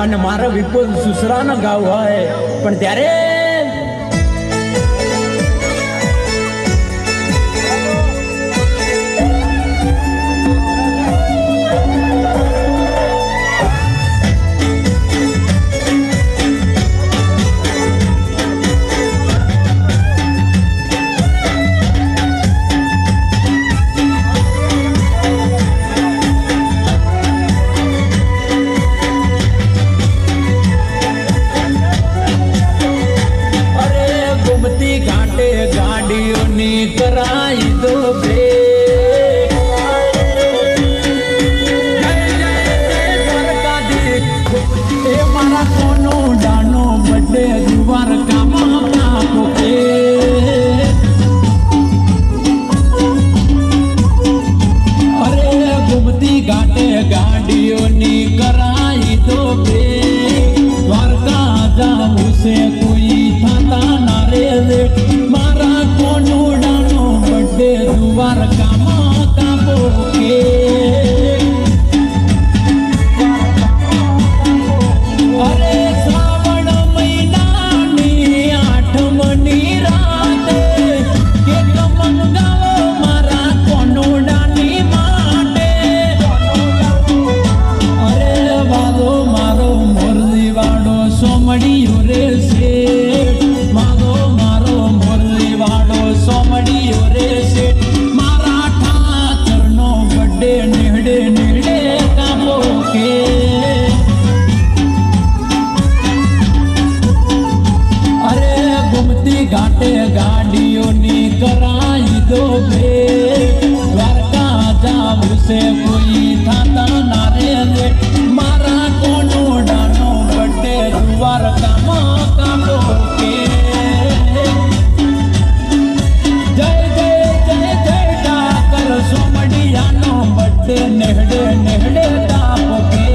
અને મારા વિપુલ સુસરાનો ગાવ હોય પણ ત્યારે कराई दो बे मारा कोनो डानो बड़े दुआर का माता के अरे घूमती घाटे गाड़ियों नी कराई दो बे द्वारका जाऊं से कोई थाता ना रे मारा कोनो डानो बड़े दुआर का माता के अरे श्रावण महीना नी 8 मनी रात के मंगाओ मारा कोनो डानी माटे अरे वालो मारो मोरली वाड़ो सोमड़ियो रे से मारो मारो मोरली वाड़ो सोमड़ियो रे से मारा ठाकरनो बड़े नेड़े नेड़े कामो के अरे घूमती घाटे गाड़ियों नी कराई दो बे द्वारका जाऊं से कोई थाता ना रे मारा कोनो डानो बड़े द्वारका माता के जय जय जय जय डाकर सोमड़िया नो बड़े नेहड़े नेहड़े ताप के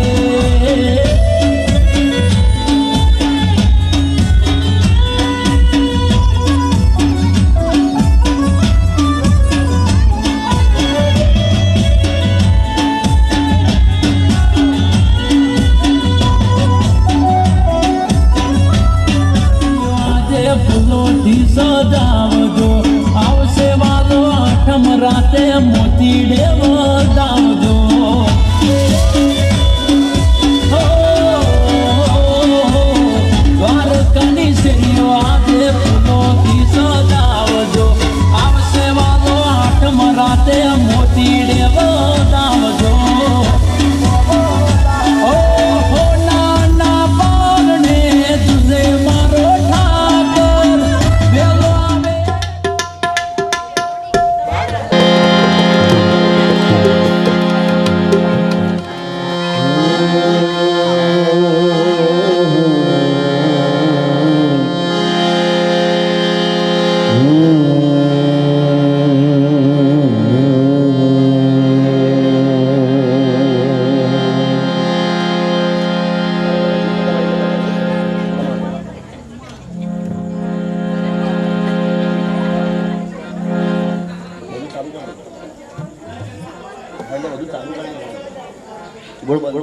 सजावजो आवसे वालो 8 राते मोतीडे वदावजो द्वारकानी सेरियो आजे फूलोथी सजावजो आवसे वालो 8 राते मोतीडे वदावजो बोल बोल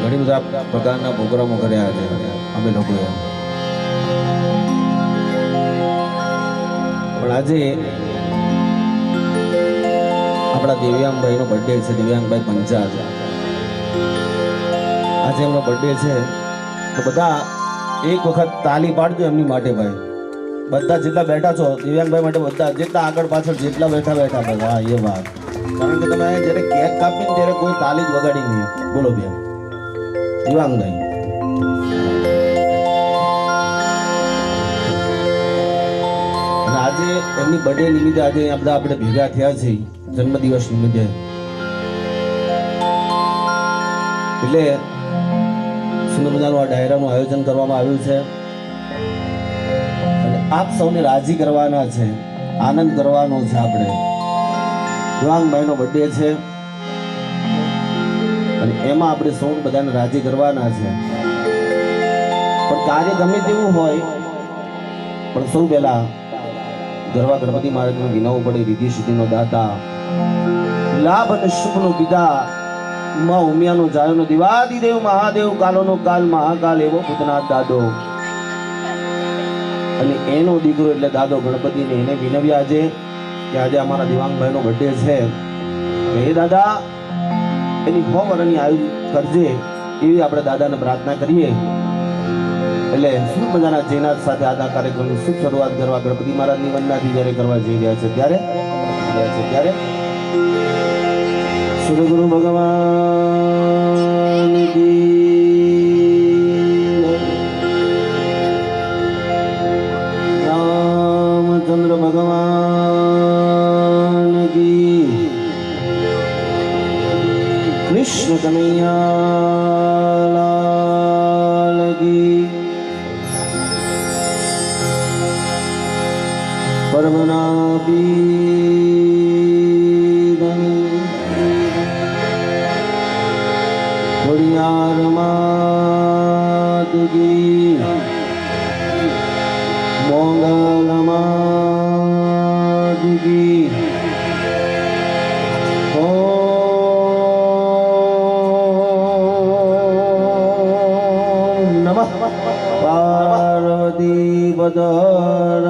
ઘણી બધા પ્રકારના પ્રોગ્રામો કર્યા છે અમે લોકોએ, પણ આજે આપણા દિવ્યાંગભાઈનો બર્થડે છે. દિવ્યાંગભાઈ પંચાલ, આજે એમનો બર્થડે છે, તો બધા એક વખત તાલી પાડજો એમની માટે. ભાઈ બધા જેટલા બેઠા છો દિવ્યાંગભાઈ માટે, બધા જેટલા આગળ પાછળ જેટલા બેઠા બધા, એ વાત. કારણ કે તમે જ્યારે કેક કાપીને ત્યારે કોઈ તાલી જ વગાડી નહીં. બોલો બેન દિવ્યાંગભાઈ, અને આજે એમની બર્થડે નિમિત્તે આજે બધા આપણે ભેગા થયા છે જન્મદિવસ નિમિત્તે. એટલે સુંદર મજાનું આ ડાયરાનું આયોજન કરવામાં આવ્યું છે અને આપ સૌને રાજી કરવાના છે, આનંદ કરવાનો છે. આપણે દિવ્યાંગભાઈનો બર્થડે છે અને એમાં આપણે સૌ બધાને રાજી કરવાના છે. પણ કાર્ય ગમે તેવું હોય, પણ સૌ પહેલા ગરવા ગણપતિ મહારાજને વિનવવું પડે. રીતિ સિદ્ધિનો દાતા, લાભ અને શુભનો પિતા, માં ઉમિયાનો જાયોનો દિવાદિદેવ મહાદેવ, કાલોનો કાલ મહાકાલ એવો ભૂતનાથ દાદો, અને એનો દીકરો એટલે દાદો ગણપતિને એને વિનવ્યા આજે કે આજે અમારા દિવ્યાંગભાઈનો બર્થડે છે, હે દાદા એની 100 વર્ષની આયુ કરજે, એવી આપણે દાદાને પ્રાર્થના કરીએ. એટલે શું મજાના જયનાથ સાથે આ કાર્યક્રમની શુભ શરૂઆત કરવા ગણપતિ મહારાજની વંદનાથી જ્યારે કરવા જઈ રહ્યા છે ત્યારે શ્રી ગુરુ ભગવાન કી, રામચંદ્ર ભગવાન કી, કૃષ્ણ કનૈયા લાલ કી, પરમના ખોડિયાર માત કી, મોગલ માત કી, ઓમ નમઃ પાર્વતી પદર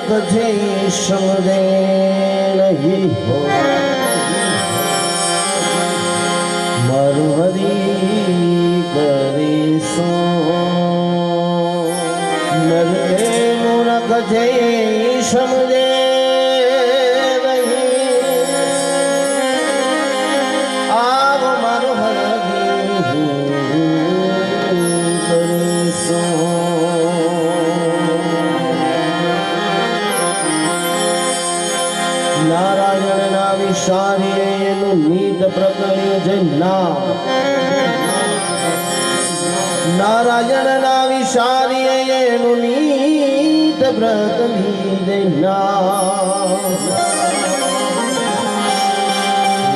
કજે સમજે નહીં હો મારું હરી કરીશો નરને મૂરખ છે સમજે નહીં આવ મારું હરી કરીશો નારાયણના વિશાળે એનું નીત પ્રકટ્યું છે નામ નારાયણના વિશાળે એનું નીત પ્રકટ્યું છે નામ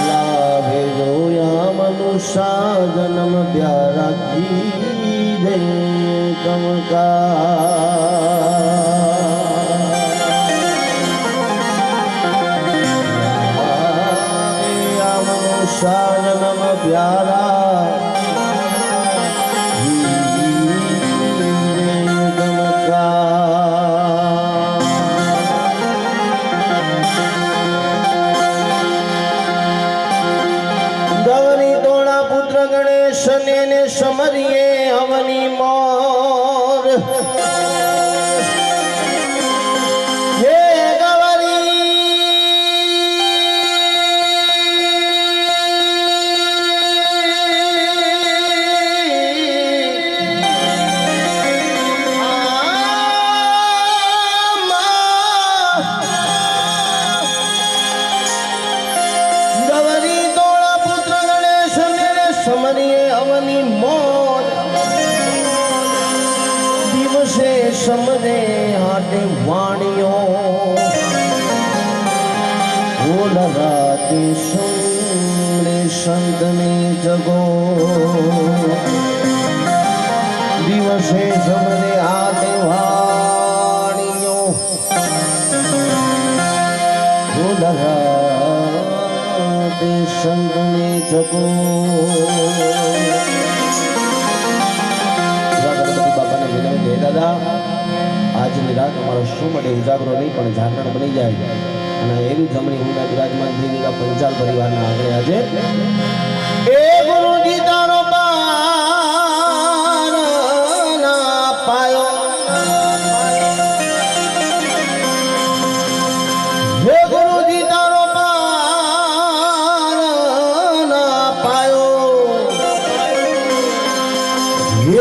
લાભે જોયા મનુષ્ય જન્મ પ્યારા કીધે શાનમ પ્યારા ગૌરી તોડા પુત્ર ગણેશ ને સમરીએ અવની મોર અવની મોર દિવસે સમરે હાટે વાણીઓ ઓલ રાતે સુમરે સંતને જગો દિવસે સમરે હાટે વાણીઓ ઓલ રાતે સંતને જગો દાદા આજની રાત અમારો શું માટે ઉજાગરો નહીં પણ જાગરણ બની જાય અને એવી જમણી ઊંડા બિરાજમાન થઈ ગયેલા પંચાલ પરિવારના આંગણે આજે એ ગુરુજી તારો પાર ના પાયો હે ગુરુજી તારો પાર ના પાયો હે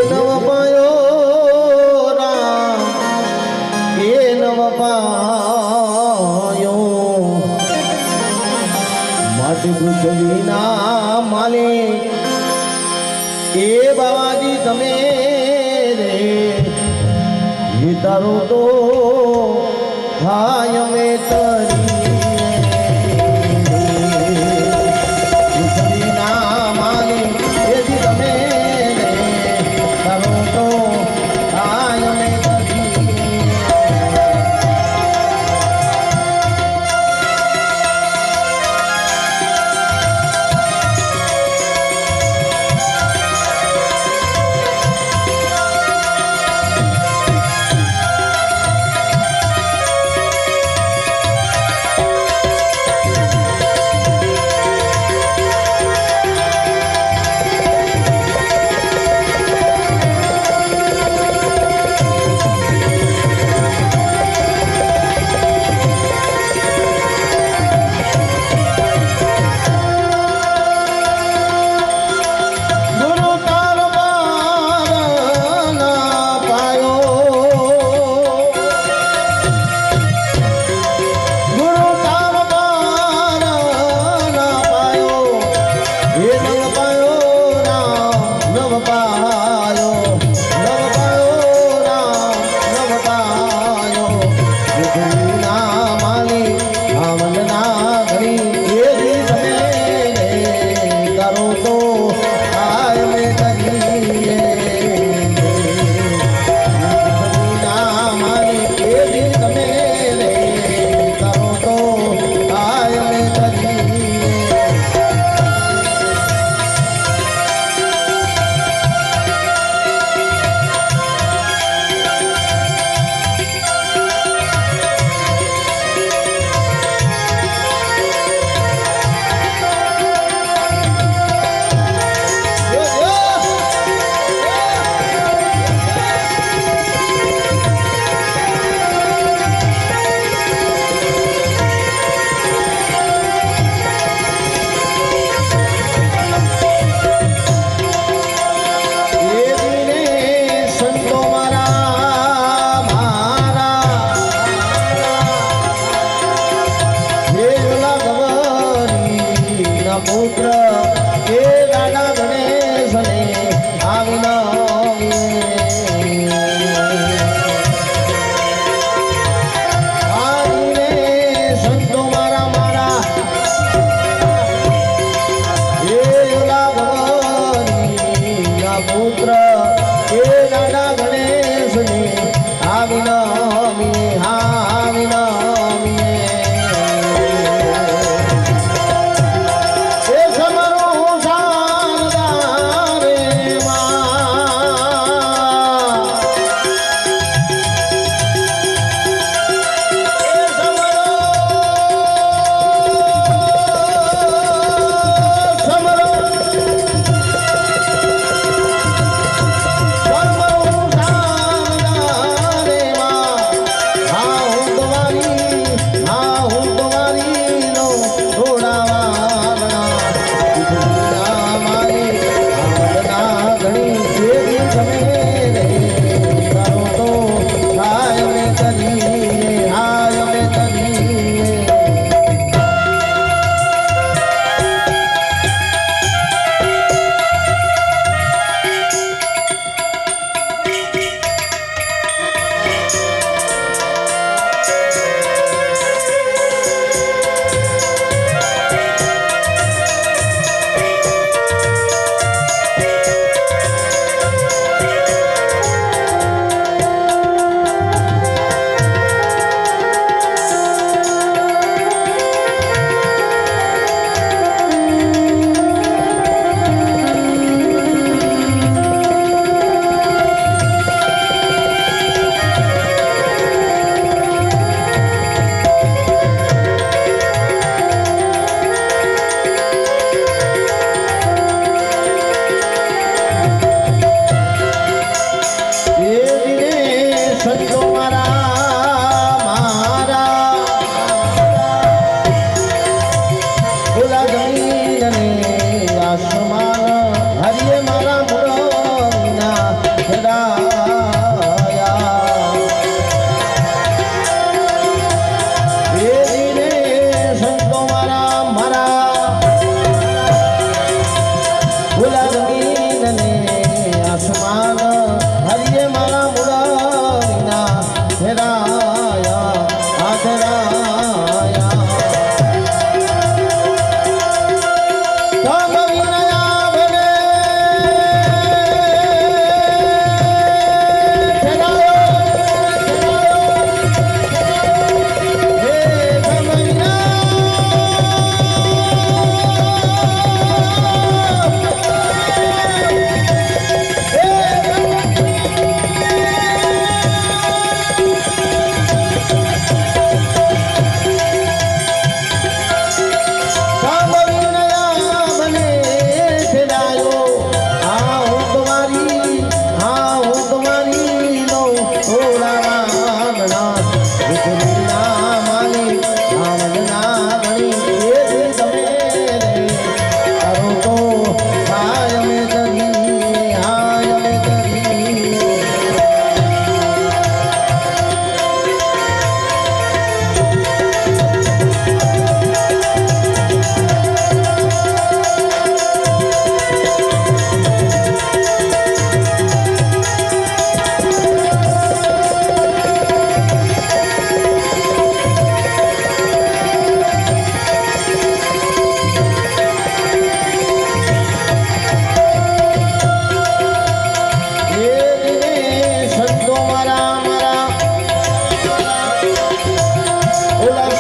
નવ પાયો માટે પૃથ્વીના માલિક એ બાબાજી તમે રે એ તારો તો ભાઈ અમે પૃથ્વીના માલિક એથી તમે રે તારો તો ભાઈ અમે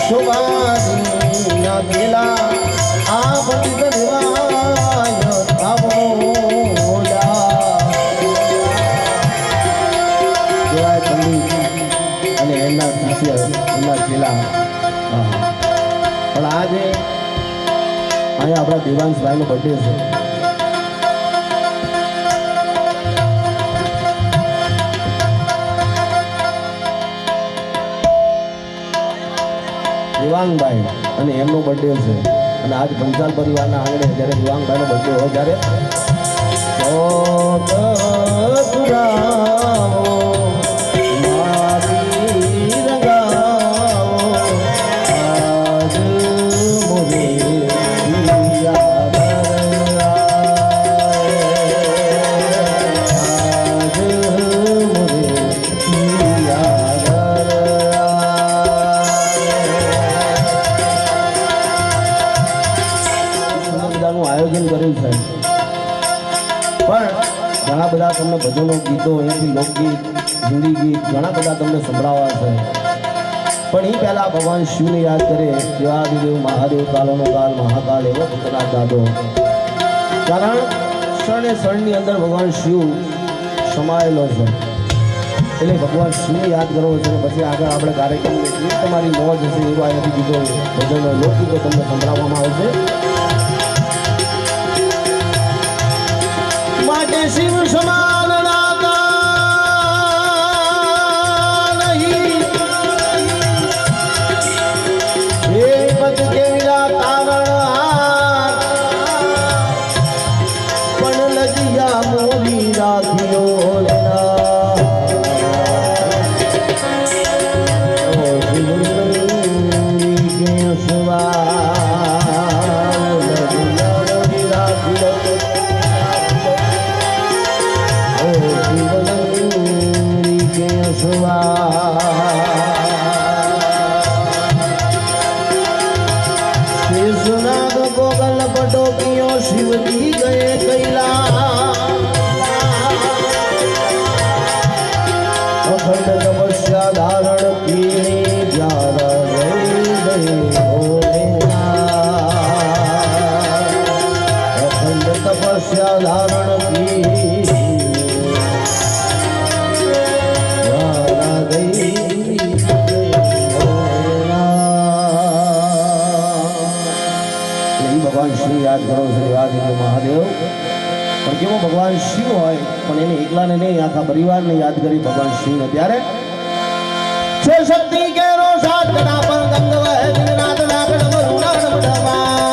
શોભાની ના પેલા આ પંડિત દેવાય થાવોલા દેવાય પંડિત અને એમના શિષ્ય એમના ચેલા પણ આજે અહીંયા આપણા દેવાંશભાઈનો બર્થડે છે દિવાંગભાઈ અને એમનો બર્થડે છે અને આજ પંચાલ પરિવારના આંગણે જ્યારે દિવાંગભાઈનો બર્થડે હોય ત્યારે આયોજન કર્યું છે પણ ઘણા બધા તમને ભજનો ગીતો અહીંથી લોકગીત હિન્દી ગીત ઘણા બધા તમને સંભળાવા છે પણ એ પહેલા ભગવાન શિવને યાદ કરે દેવાદિદેવ મહાદેવ કાલોનો કાલ મહાકાલ એવો ભૂતનાથ દાદો કારણ ક્ષણે ક્ષણની અંદર ભગવાન શિવ સમાયેલો છે એટલે ભગવાન શિવને યાદ કરવો છે અને પછી આગળ આપણે કાર્યક્રમ તમારી મોજ હશે એવો અહીંયાથી ગીતો ભજનો લોકગીતો તમને સંભળાવવામાં આવશે માટે શિવ સમાન દાતા નહીં હે પદ કેવડા તારણ પણ લજિયા મોરી રાખ્યો લેના ઓ શિવની કે સવા લજિયા મોરી રાખ્યો સુનાગ ગોગલ પટોકીઓ શિવજી ગયે કૈલા અખંડ તપસ્યા ધારણ પીણી જ્યાં અખંડ તપસ્યા ધારણ પીણી ભગવાન શિવ યાદ કરો છો દેવાદિદેવ મહાદેવ પણ કેવો ભગવાન શિવ હોય પણ એને એકલાને નહીં આખા પરિવારને યાદ કરી ભગવાન શિવને ત્યારે છે શક્તિ કેરો સાત કડા પર ગંગ વહે દિનરાત નાગણ મરુણા નમઢવા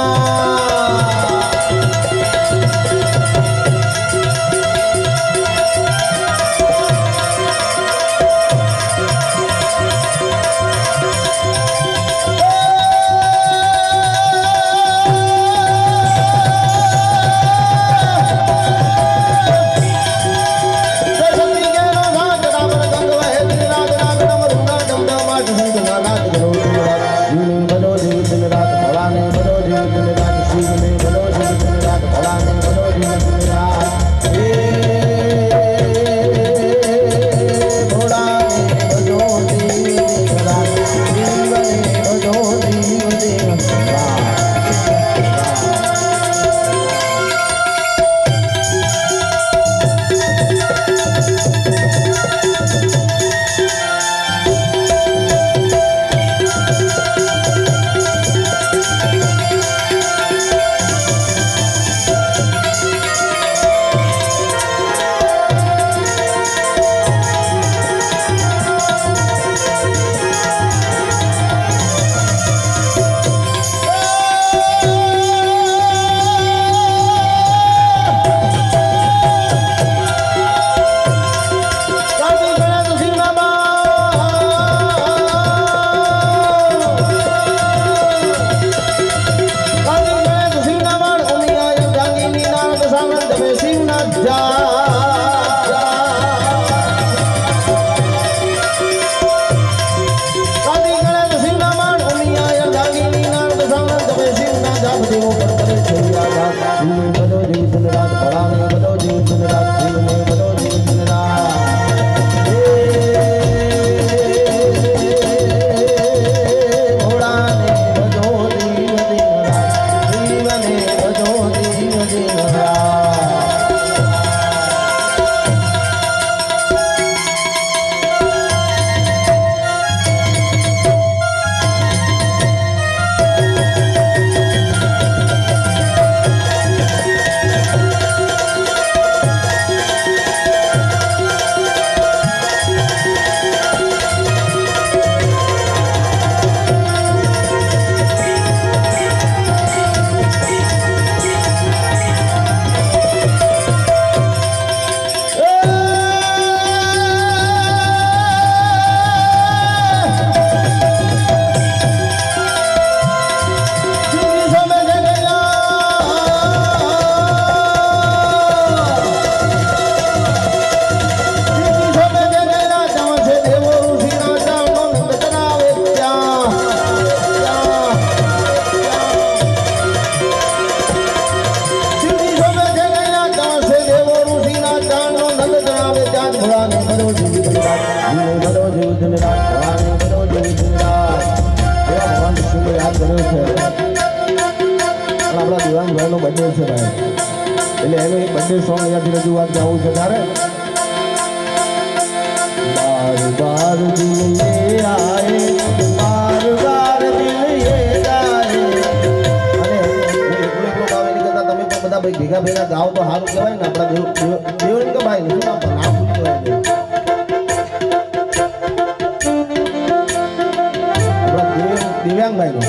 બર્થડે સોંગ અહીંયાથી રજૂઆત ગાવું છે તારે બાર બાર દિલ યે આએ બાર બાર દિલ યે ગાએ અને હું એકલો એકલો ગાવ એની કરતા તમે પણ બધા ભાઈ ભેગા ભેગા ગાવ તો સારું કહેવાય ને આપણા દેવન કે ભાઈ શું નામ ભૂલી જવાય દિવ્યાંગભાઈનો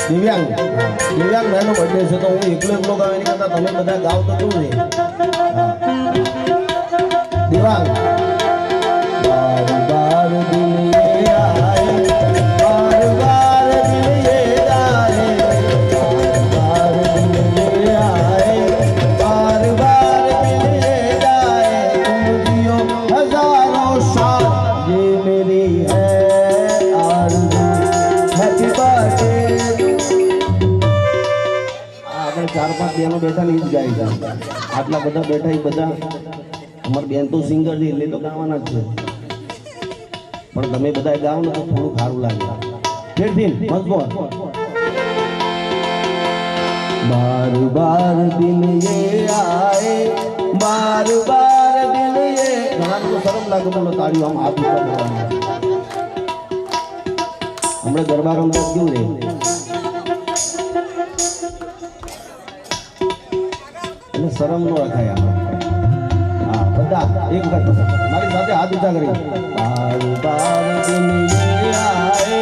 દિવ્યાંગભાઈનો બર્થડે છે તો હું એકલો ગાવ એની કરતા તમે બધા ગાવ તો કેવું છે દિવ્યાંગ બાર બાર દિલ યે આએ બાર બાર દિલ યે ગાએ બાર દિલ યે આએ બાર બાર દિલ યે ગાए तुम जियो हजारों साल ये मेरी है आरज़ू हैप्पी बर्थडे આપણે 4-5 બહેનો બેઠા ને જ ગાય છે આટલા બધા બેઠા એ બધા અમાર બેન તો સિંગર છે એટલે તો ગાવાના જ છે પણ તમે બધા ગાવ ને તો થોડું સારું લાગે ફેરથી મજબૂત બાર બાર દિલ યે આए બાર બાર દિલ યે ઘણા લોકો શરમ લાગે બોલો તાળીઓ આમ હાથ ઉપર બોલવાનું હમણાં ગરબા રમતા કેવું રે એટલે શરમ નો રખાય હા બધા એક વખત મારી સાથે હાથ ઊંચા કરી બાર બાર દિલ યે આए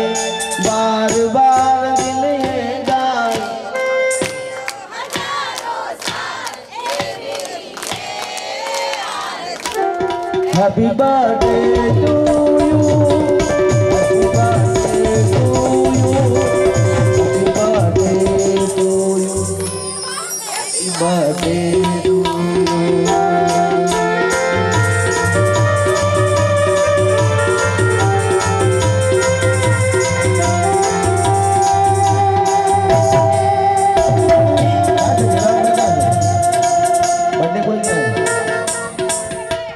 બાર બાર દિલ યે ગાए Happy birthday to you. Happy birthday to you. Happy birthday to you. Happy birthday to you.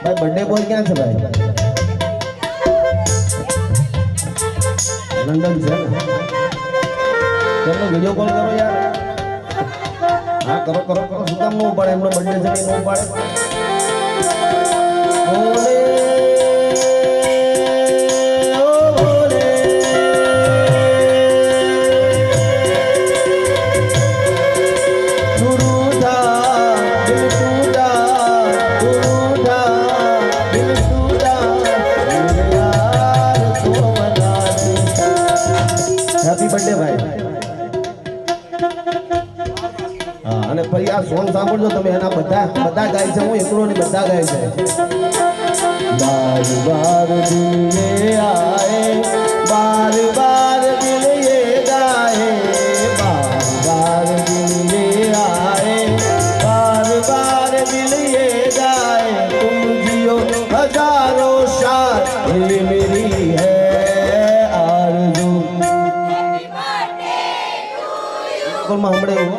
Birthday boy क्या है भाई लंदन से चलो वीडियो कॉल करो यार हाँ करो करो करो सुकाम नो पड़े हम लोग बर्थडे से नहीं नो पड़े ओले ओ ओले टूटा दिल टूटा टूटा हैप्पी बर्थडे भाई हाँ અને ફરી આ સોંગ સાંભળજો તમે એના બધા બધા ગાય છે હું એકલો ને બધા ગાય છે બાર બાર દિલ યે આए બાર બાર દિલ યે ગાए બાર બાર દિલ યે आए बार बार दिल ये गाए तुम जियो हजारों साल ये मेरी है आरज़ू कोई मामले हो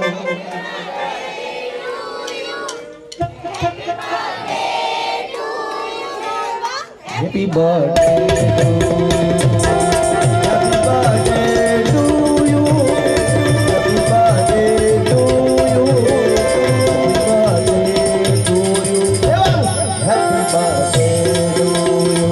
happy birthday to you happy birthday to you happy birthday to you happy birthday to you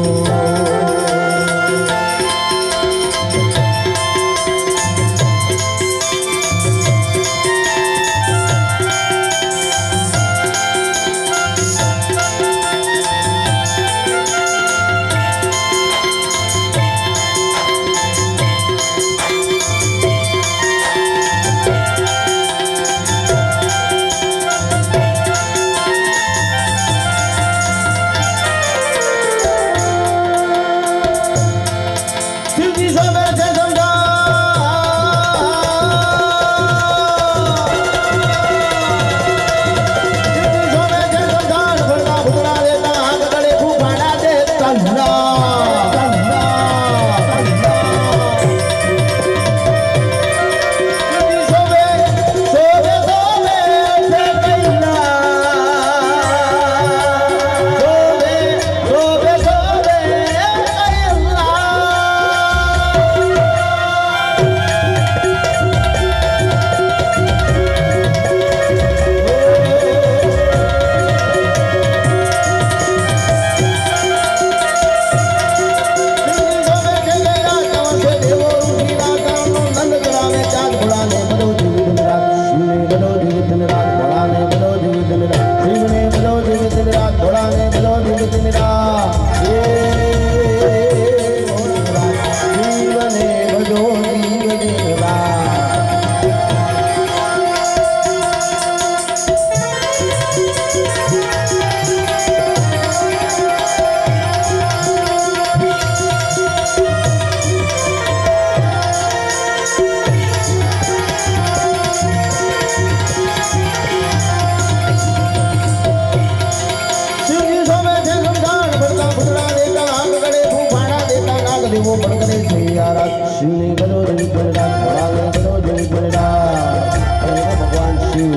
જગત બળરા ખોળાવે કરો જગત બળરા ભગવાન શિવ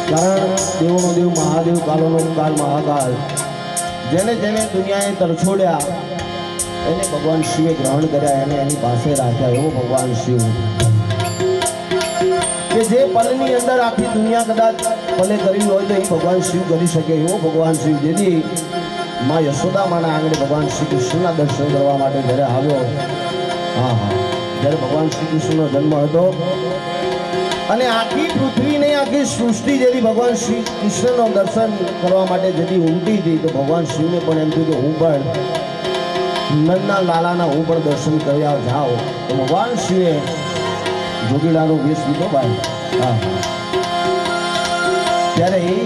કારણ દેવોનો દેવ મહાદેવ કાલોનો કાલ મહાકાલ જેને જેને દુનિયાએ તરછોડ્યા એને ભગવાન શિવે ગ્રહણ કર્યા એને એની પાસે રાખ્યા એવો ભગવાન શિવ કે જે પલની અંદર આખી દુનિયા કદાચ પલે કરી હોય તો એ ભગવાન શિવ કરી શકે એવો ભગવાન શિવ જેથી માં યશોદા માના આંગણે ભગવાન શ્રી કૃષ્ણના દર્શન કરવા માટે જ્યારે આવ્યો હા જ્યારે ભગવાન શ્રી કૃષ્ણનો જન્મ હતો અને આખી પૃથ્વીને આખી સૃષ્ટિ જેથી ભગવાન શ્રી કૃષ્ણનો દર્શન કરવા માટે જેથી ઉમટી હતી તો ભગવાન શિવને પણ એમ થયું કે હું પણ નંદના લાલાના હું પણ દર્શન કર્યા જાઓ તો ભગવાન શિવે જોગીડાનો વેશ લીધો ભાઈ હા ત્યારે એ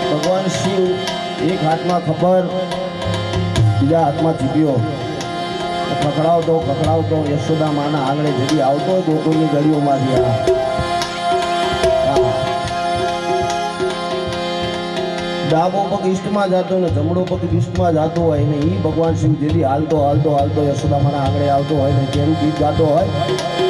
ભગવાન શિવ એક હાથમાં ખબર બીજા હાથમાં ચીપ્યો ખખડાવતો યશોદા માના આંગણે જેથી આવતો ગોકુળની ગળીઓમાંથી ડાબો પગ ઈષ્ટમાં જતો ને જમણો પગ ઈષ્ટમાં જતો હોય ને એ ભગવાન શિવ જેથી હાલતો યશોદા માના આંગણે આવતો હોય ને તેનું ગીત ગાતો હોય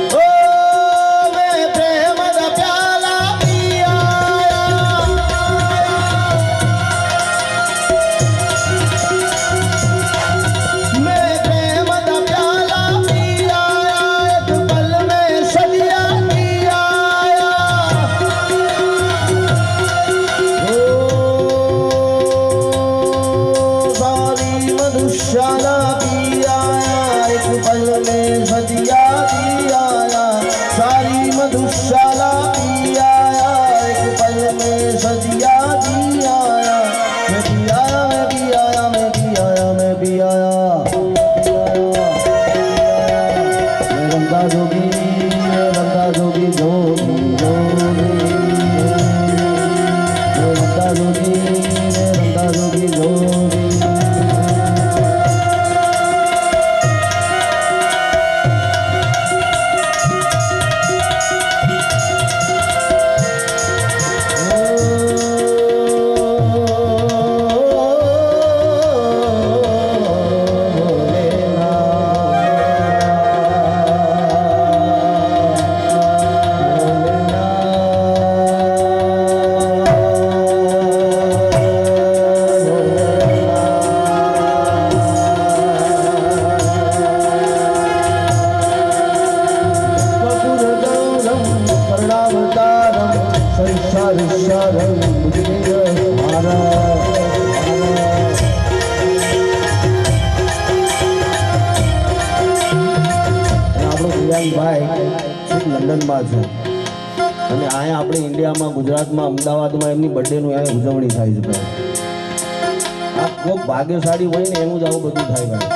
લંડનમાં છે અને અહીંયા આપણે ઇન્ડિયામાં ગુજરાતમાં અમદાવાદમાં એમની બર્થડેનું અહીંયા ઉજવણી થાય છે ભાઈ આ ખૂબ ભાગ્યશાળી હોય ને એનું જ આવું બધું થાય ભાઈ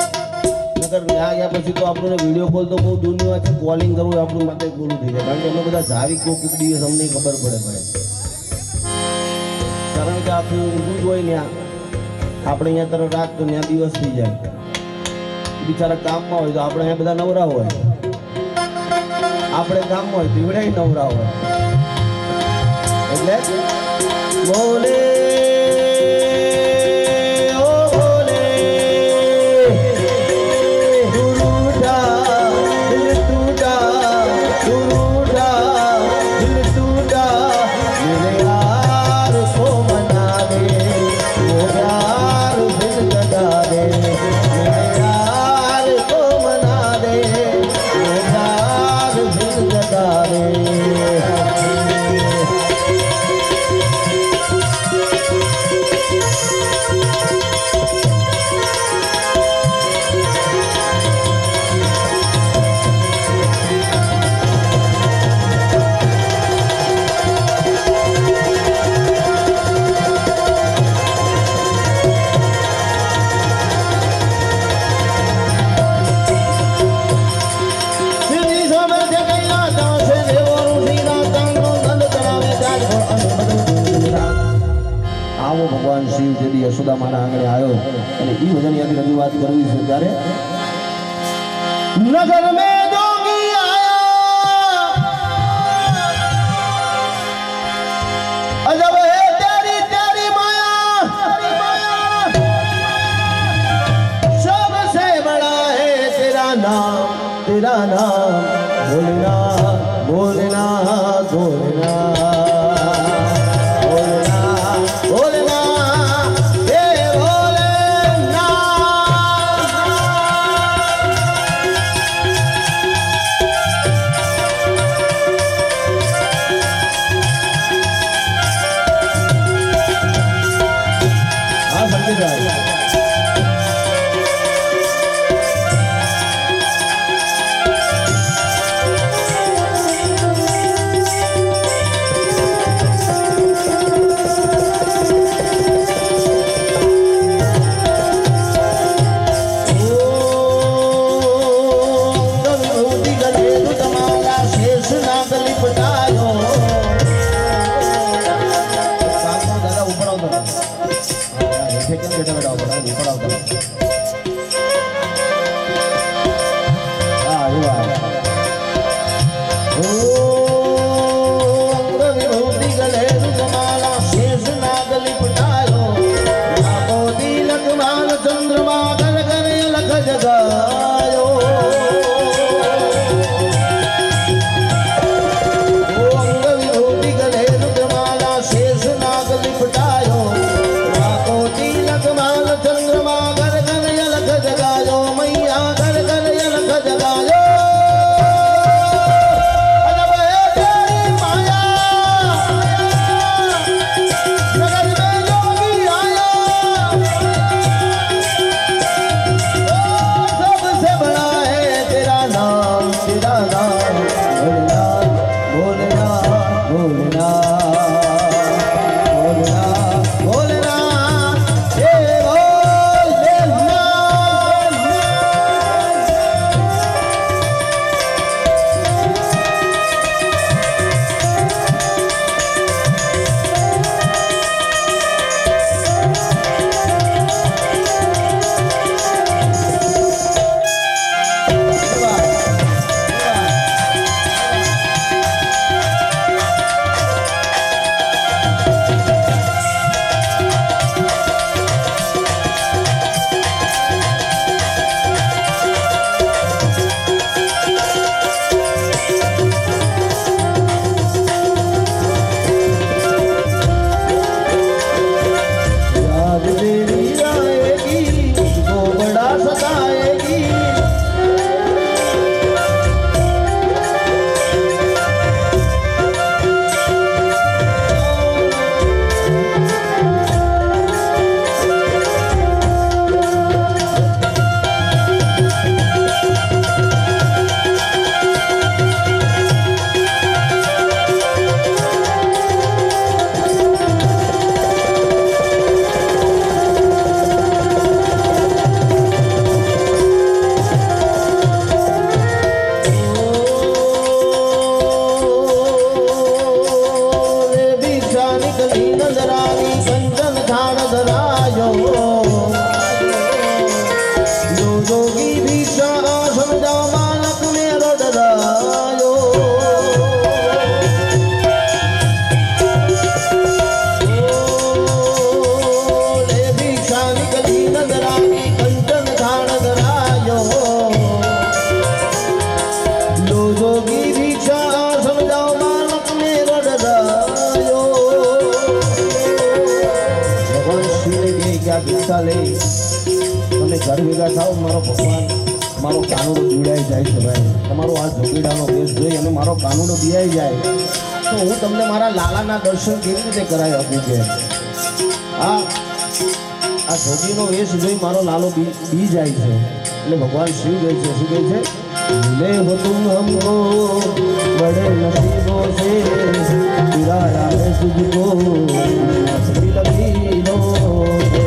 નકર ત્યાં ગયા પછી તો આપણને વિડીયો કોલ તો બહુ દૂરની વાત છે કોલિંગ કરવું આપણું માટે બોલું થઈ જાય કારણ કે અમે બધા જાવી કોક દિવસ અમને ખબર પડે ભાઈ કારણ કે આખું ઊંધું જ હોય ત્યાં આપણે અહીંયા તરફ રાત તો ત્યાં દિવસ થઈ જાય બિચારા કામમાં હોય તો આપણે અહીંયા બધા નવરા હોય આપણે કામ હોય દીવડાઈ નવરા હોય એટલે બોલે ઓ બોલે દિલ ટૂટા मेरे यार को मना दे वो यार दिल जगा दे मेरे यार को मना दे वो यार दिल जगा दे ભગવાન શિવ જેથી યશોદા માના આંગણે આવ્યો અને એ ભજન યાદ રજૂઆત કરવી છે ત્યારે નગર મે જોગી આયા અજબ હે તેરી તેરી માયા सबसे बड़ा है तेरा नाम बोलना बोलना बोलना बोलना बोलना हे बोलना हाँ समझ जाए ભિક્ષા લઈ તમે ઘર ભેગા થાવ મારો ભગવાન મારો કાનુડો જોડાઈ જાય છે ભાઈ તમારો આ જોગીડાનો વેશ જોઈ અને મારો કાનુડો બિયાઈ જાય તો હું તમને મારા લાલાના દર્શન કેવી રીતે કરાવી આપું કે આ જોગીનો વેશ જોઈ મારો લાલો બી જાય છે એટલે ભગવાન શિવ કહે છે શું કહે છે मिले हो तुम हमको बड़े नसीबों से चुराया है तुझको असली लकीरों से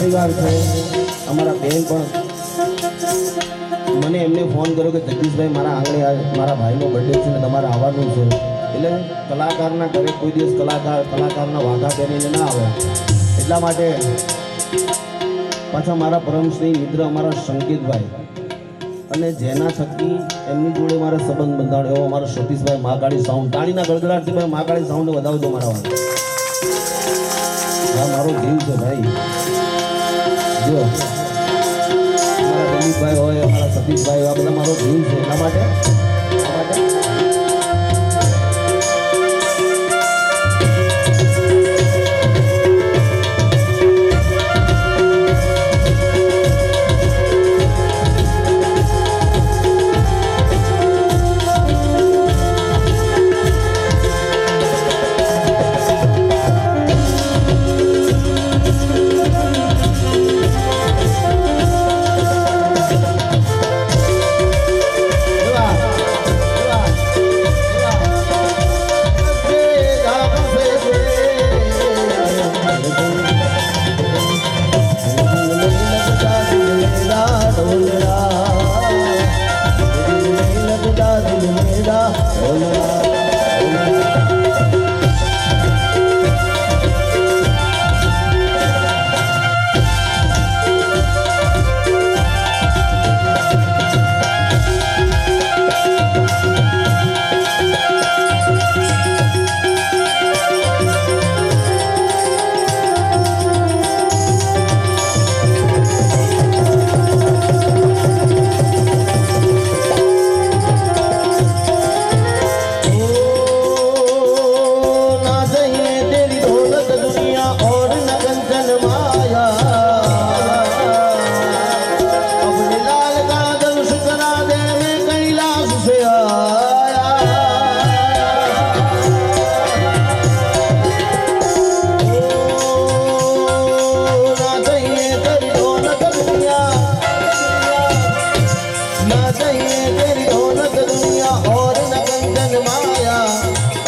પરિવાર છે અમારા બેન પણ મને એમને ફોન કર્યો કે જગદીશભાઈ મારા આંગણે મારા ભાઈનો બર્થડે છે ને તમારે આવવાનું છે એટલે કલાકારના ઘરે કોઈ દિવસ કલાકારના વાઘા પહેરીને ના આવે એટલા માટે પાછા મારા પરમશ્રી મિત્ર અમારા સંકેતભાઈ અને જેના થકી એમની જોડે મારે સંબંધ બંધાણ્યો એવો અમારો સતીશભાઈ મહાકાળી સાઉન્ડ તાળીના ગડગડાટથી ભાઈ મહાકાળી સાઉન્ડ વધાવજો મારા વાત આ મારો જીવ છે ભાઈ જો અમારા દિલીપભાઈ હોય અમારા સતીશભાઈ હોય આ બધા મારો જીવ છે એટલા માટે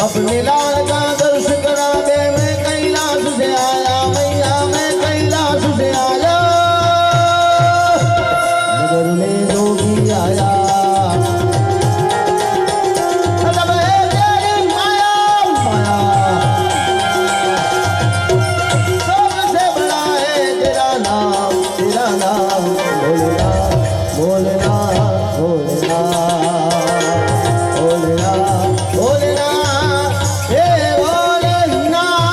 अपने लाल का दर्श करा दे मैं कैलाश से आया मैया मैं कैलाश से आया नगर में जोगी आया सबसे बड़ा है तेरा नाम भोलेनाथ भोलेनाथ भोलेनाथ भोलेनाथ भोलेनाथ हे भोलेनाथ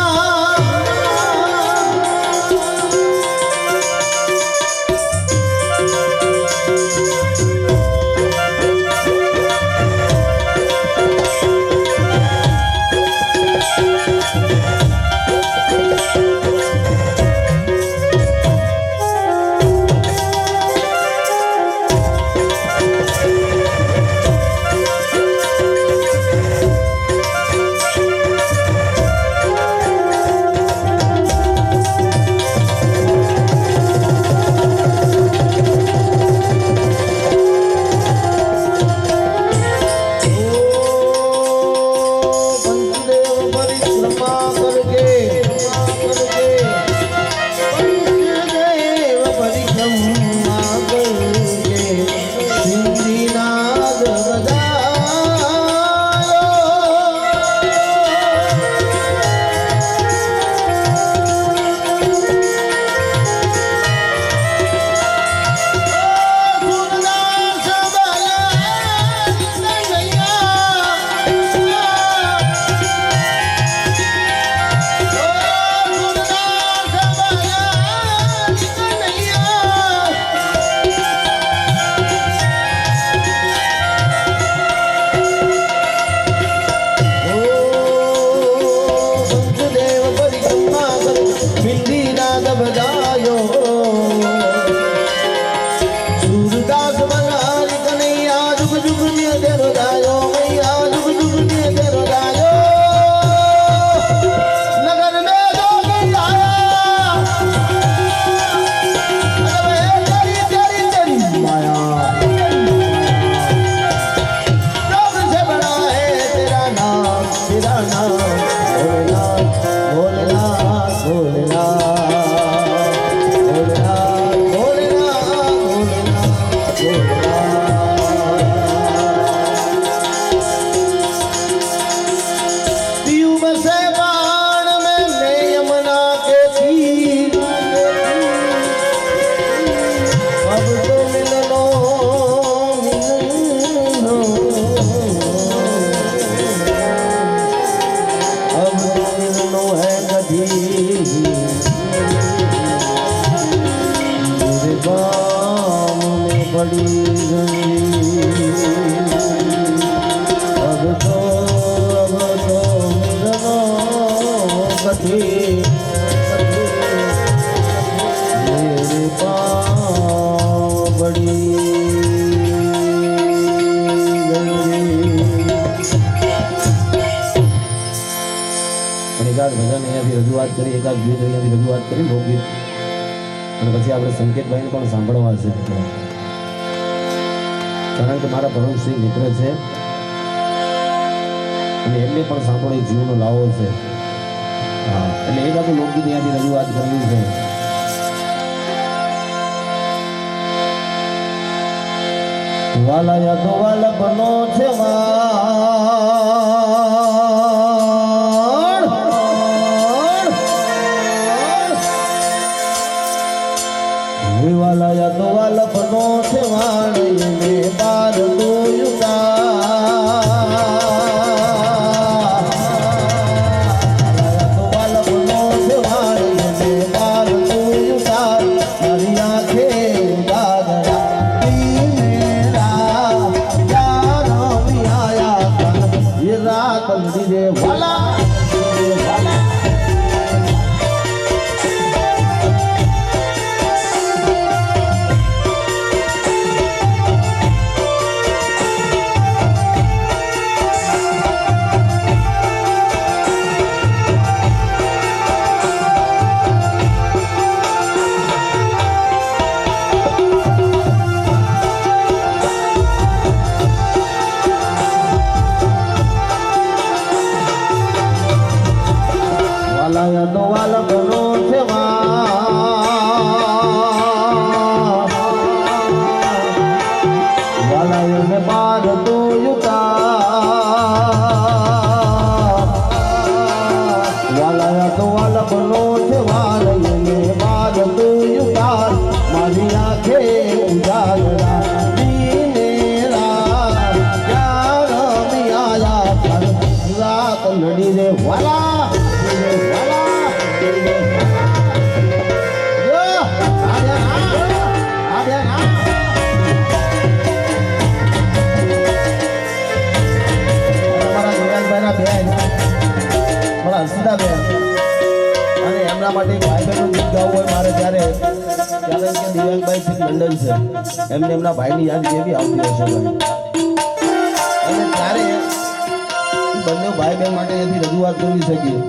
बधी मेरे बाम में बड़ी गंदी अब तो जनो बधी मेरे बाम बड़ी એકાદ ભજન અહીંયાથી રજૂઆત કરી, એકાદ ગીત અહીંયાથી રજૂઆત કરી, લોકગીત, અને પછી આપણે સંકેતભાઈને પણ સાંભળવા છે, કારણ કે મારા પરમશ્રી મિત્ર છે અને એમને પણ સાંભળો એક જીવનો લાવો છે. હા, એટલે એકાદ લોકગીત અહીંયાથી રજૂઆત કરવી છે. વાલા યા તો વાલા બનો છે વાલા યા તો વાલા બનો છે વાણ એને બાર વાલા તો વાલા બનો છે વાલા એને બાર તો વાલા તો વાલા બનો છે વાલા એને બાર તો મારી આંખે ઉજાગરા રાત લડી રે વાલા અને એમના માટે ભાઈ બહેનનું ગીત ગાવું હોય મારે ત્યારે, કારણ કે દિવ્યાંગભાઈ છે લંડન છે, એમને એમના ભાઈની યાદ કેવી આવતી હશે ભાઈ, અને ત્યારે બંને ભાઈ બહેન માટે એથી રજૂઆત કરવી શકીએ,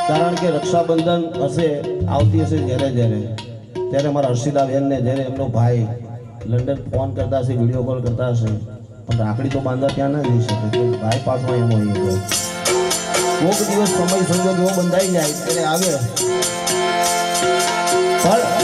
કારણ કે રક્ષાબંધન હશે આવતી હશે ત્યારે મારા હર્ષિતા બહેનને જ્યારે એમનો ભાઈ લંડન ફોન કરતા હશે, વિડીયો કોલ કરતા હશે, પણ રાખડી તો બાંધવા ત્યાં ના જઈ શકે, કે ભાઈ પાછો એમ હોય તો કોઈક દિવસ સમય સંજોગ એવો બંધાઈ જાય ત્યારે આવે. પણ